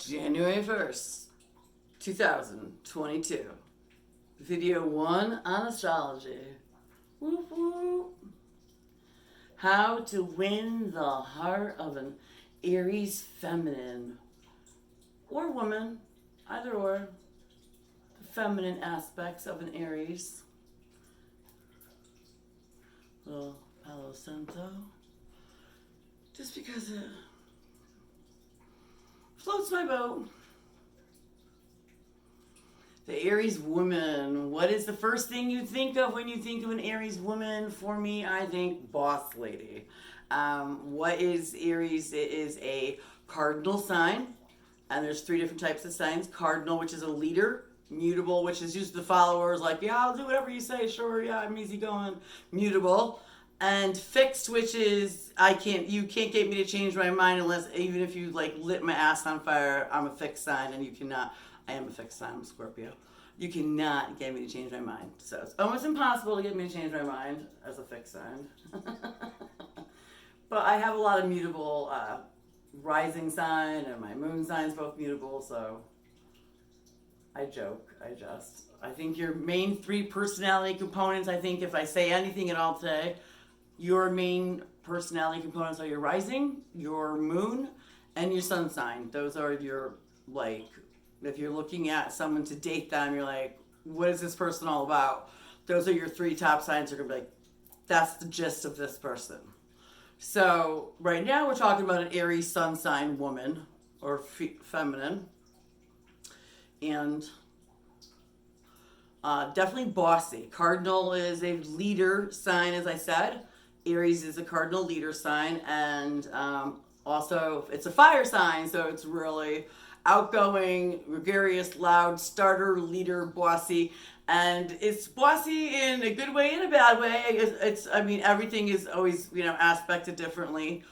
January 1st, 2022. Video 1 on astrology. Whoop whoop. How to win the heart of an Aries feminine or woman, either or. The feminine aspects of an Aries. Little Palo Santo. Just because it floats my boat. The Aries woman. What is the first thing you think of when you think of an Aries woman? For me, I think boss lady. What is Aries? It is a cardinal sign. And there's 3 different types of signs. Cardinal, which is a leader. Mutable, which is just the followers. Like, yeah, I'll do whatever you say. Sure, yeah, I'm easygoing. Mutable. And fixed, which is you can't get me to change my mind unless, even if you like lit my ass on fire, I'm a fixed sign and you cannot. I am a fixed sign, I'm a Scorpio. You cannot get me to change my mind. So it's almost impossible to get me to change my mind as a fixed sign. But I have a lot of mutable rising sign, and my moon sign's both mutable, so I joke, I think your main 3 personality components, I think if I say anything at all today, your main personality components are your rising, your moon, and your sun sign. Those are your, like, if you're looking at someone to date them, you're like, what is this person all about? Those are your 3 top signs. You're going to be like, that's the gist of this person. So right now we're talking about an Aries sun sign woman or feminine. And definitely bossy. Cardinal is a leader sign, as I said. Aries is a cardinal leader sign, and also it's a fire sign, so it's really outgoing, gregarious, loud, starter, leader, bossy, and it's bossy in a good way and a bad way. I mean, everything is always, aspected differently,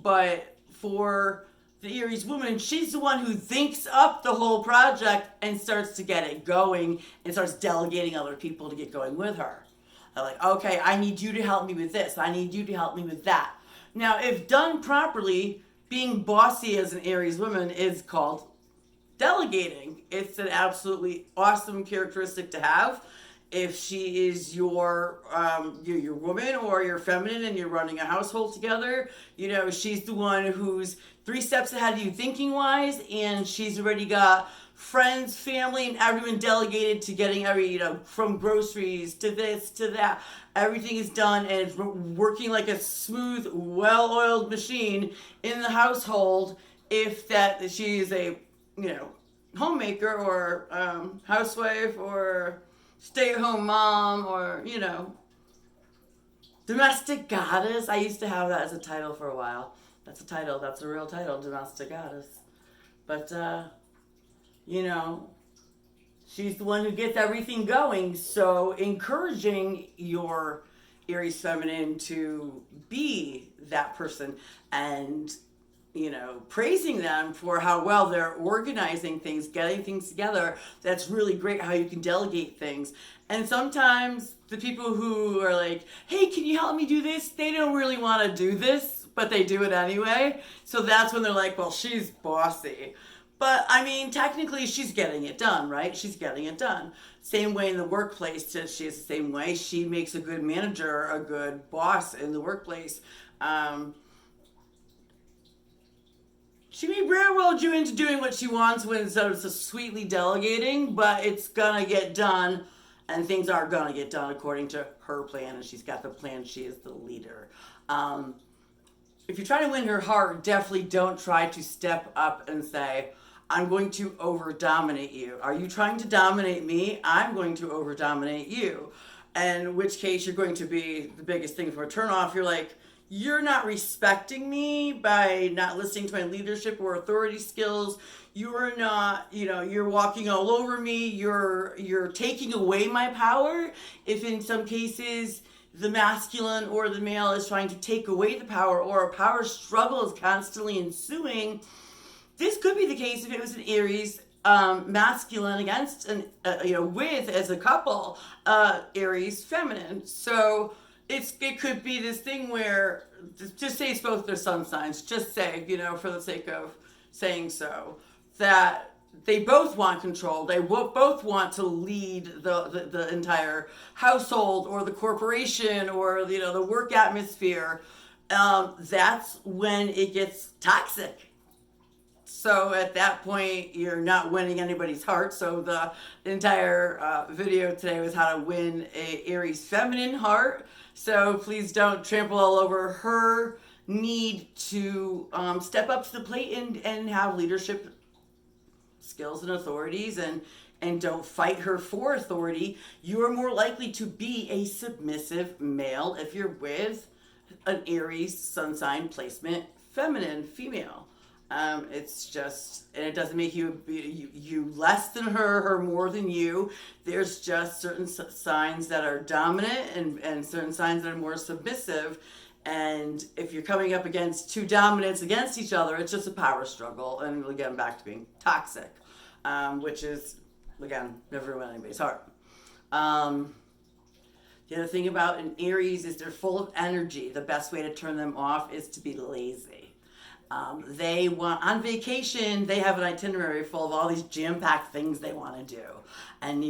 but for the Aries woman, she's the one who thinks up the whole project and starts to get it going and starts delegating other people to get going with her. They're like, okay, I need you to help me with this. I need you to help me with that. Now, if done properly, being bossy as an Aries woman is called delegating. It's an absolutely awesome characteristic to have. If she is your woman or your feminine and you're running a household together, she's the one who's 3 steps ahead of you thinking wise, and she's already got friends, family, and everyone delegated to getting from groceries to this to that. Everything is done and it's working like a smooth, well-oiled machine in the household. If that she is a homemaker or housewife or stay-at-home mom or domestic goddess. I used to have that as a title for a while. That's a title. That's a real title, domestic goddess. But she's the one who gets everything going. So encouraging your Aries feminine to be that person and praising them for how well they're organizing things, getting things together. That's really great how you can delegate things. And sometimes the people who are like, hey, can you help me do this? They don't really want to do this, but they do it anyway. So that's when they're like, well, she's bossy. But I mean, technically she's getting it done, right? She's getting it done. Same way in the workplace, she is the same way. She makes a good manager, a good boss in the workplace. She may railroad you into doing what she wants when it's so sweetly delegating, but it's gonna get done, and things are gonna get done according to her plan, and she's got the plan. She is the leader. If you're trying to win her heart, definitely don't try to step up and say, I'm going to over-dominate you. Are you trying to dominate me? I'm going to over-dominate you. And in which case, you're going to be the biggest thing for a turn-off. You're like, you're not respecting me by not listening to my leadership or authority skills. You're not, you're walking all over me. You're taking away my power. If in some cases the masculine or the male is trying to take away the power, or a power struggle is constantly ensuing, this could be the case if it was an Aries masculine against with as a couple Aries feminine. So it could be this thing where, just say it's both their sun signs, just say, for the sake of saying so. that they both want control. They both want to lead the entire household or the corporation or the work atmosphere. That's when it gets toxic. So at that point, you're not winning anybody's heart. So the entire video today was how to win a Aries feminine heart. So please don't trample all over her need to step up to the plate and have leadership skills and authorities, and don't fight her for authority. You are more likely to be a submissive male if you're with an Aries sun sign placement feminine female. It's just, and it doesn't make you less than her more than you. There's just certain signs that are dominant and certain signs that are more submissive. And if you're coming up against two dominants against each other, it's just a power struggle. And again, back to being toxic, which is, again, never win anybody's heart. The other thing about an Aries is they're full of energy. The best way to turn them off is to be lazy. They want, on vacation, they have an itinerary full of all these jam-packed things they want to do. And,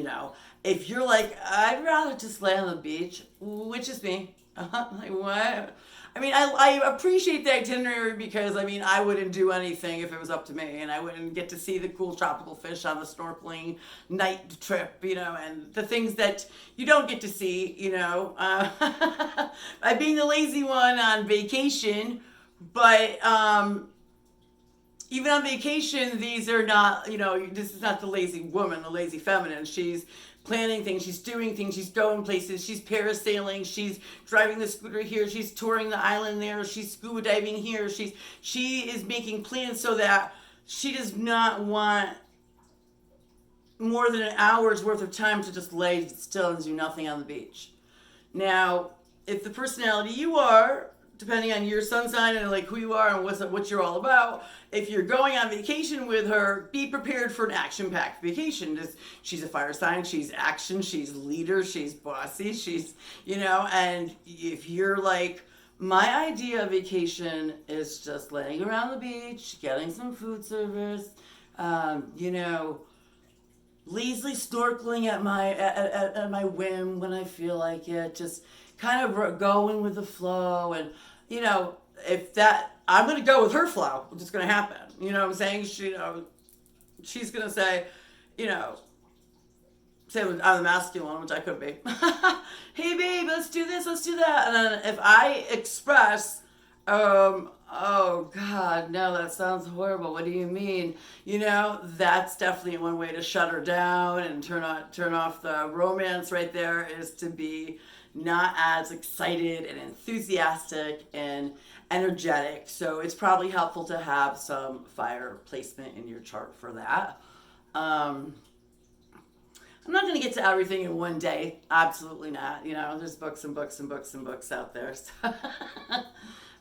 if you're like, I'd rather just lay on the beach, which is me. Like, what? I mean, I appreciate the itinerary because, I wouldn't do anything if it was up to me, and I wouldn't get to see the cool tropical fish on the snorkeling night trip, and the things that you don't get to see, by being the lazy one on vacation. But even on vacation, these are not, this is not the lazy woman, the lazy feminine. She's planning things, she's doing things, she's going places, she's parasailing, she's driving the scooter here, she's touring the island there, she's scuba diving here, she is making plans so that she does not want more than an hour's worth of time to just lay still and do nothing on the beach. Now, if the personality you are, depending on your sun sign and like who you are and what you're all about, if you're going on vacation with her, be prepared for an action-packed vacation. She's a fire sign, she's action, she's leader, she's bossy, she's, and if you're like, my idea of vacation is just laying around the beach, getting some food service, lazily snorkeling at my whim when I feel like it, just kind of going with the flow. And if that, I'm going to go with her flow, which is going to happen. You know what I'm saying? She's going to say, say I'm the masculine, which I could be. Hey babe, let's do this, let's do that. And then if I express, oh God, no, that sounds horrible. What do you mean? That's definitely one way to shut her down and turn off the romance right there, is to be not as excited and enthusiastic and energetic. So it's probably helpful to have some fire placement in your chart for that. I'm not going to get to everything in one day. Absolutely not. There's books and books and books and books out there. So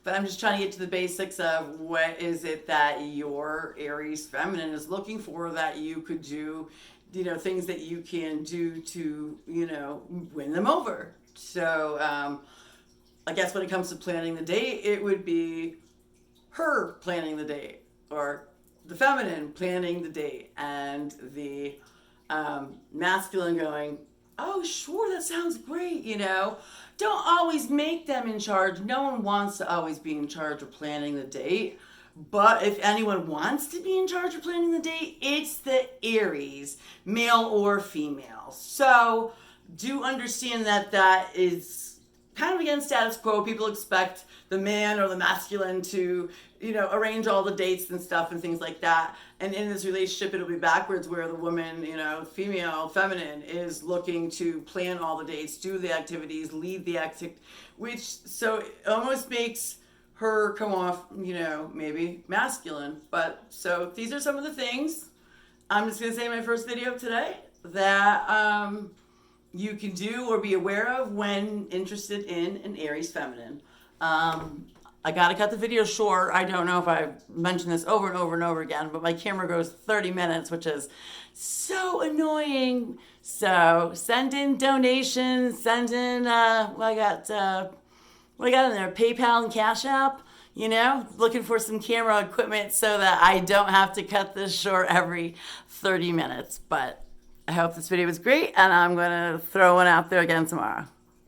but I'm just trying to get to the basics of what is it that your Aries feminine is looking for that you could do, things that you can do to, win them over. So I guess when it comes to planning the date, it would be her planning the date, or the feminine planning the date, and the masculine going, oh, sure, that sounds great, Don't always make them in charge. No one wants to always be in charge of planning the date. But if anyone wants to be in charge of planning the date, it's the Aries, male or female. So do understand that is kind of against status quo. People expect the man or the masculine to, arrange all the dates and stuff and things like that. And in this relationship, it'll be backwards, where the woman, female, feminine, is looking to plan all the dates, do the activities, lead the activity, so it almost makes her come off, maybe masculine. But so these are some of the things I'm just going to say in my first video today that you can do or be aware of when interested in an Aries feminine. I gotta cut the video short. I don't know if I've mentioned this over and over and over again, but my camera goes 30 minutes, which is so annoying. So send in donations, send in, what I got in there, PayPal and Cash App. you know, looking for some camera equipment so that I don't have to cut this short every 30 minutes. But I hope this video was great, and I'm going to throw one out there again tomorrow.